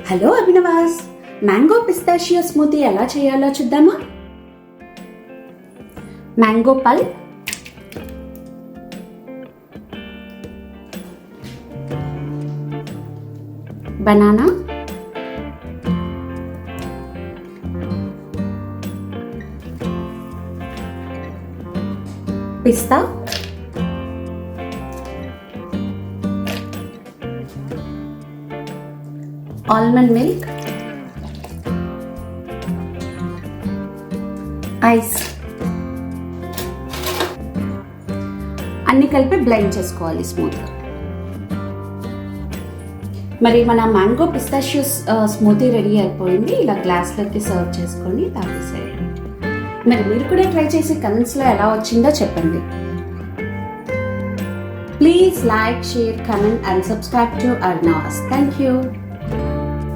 Hello అభినవాస్, mango pistachio smoothie ఎలా చేయాలో చూద్దామా? మ్యాంగో పల్ప్, బనానా, పిస్తా, ఆల్మండ్ మిల్క్, ఐస్ అన్ని కలిపి బ్లెండ్ చేసుకోవాలి స్మూత్గా. మరి మన మ్యాంగో పిస్తాషియోస్ స్మూతీ రెడీ అయిపోయింది. ఇలా గ్లాస్లోకి సర్వ్ చేసుకొని తాగేసేయండి. మరి మీరు కూడా ట్రై చేసి కమెంట్స్లో ఎలా వచ్చిందో చెప్పండి. Please like, share, comment and subscribe to Arnavas. Thank you.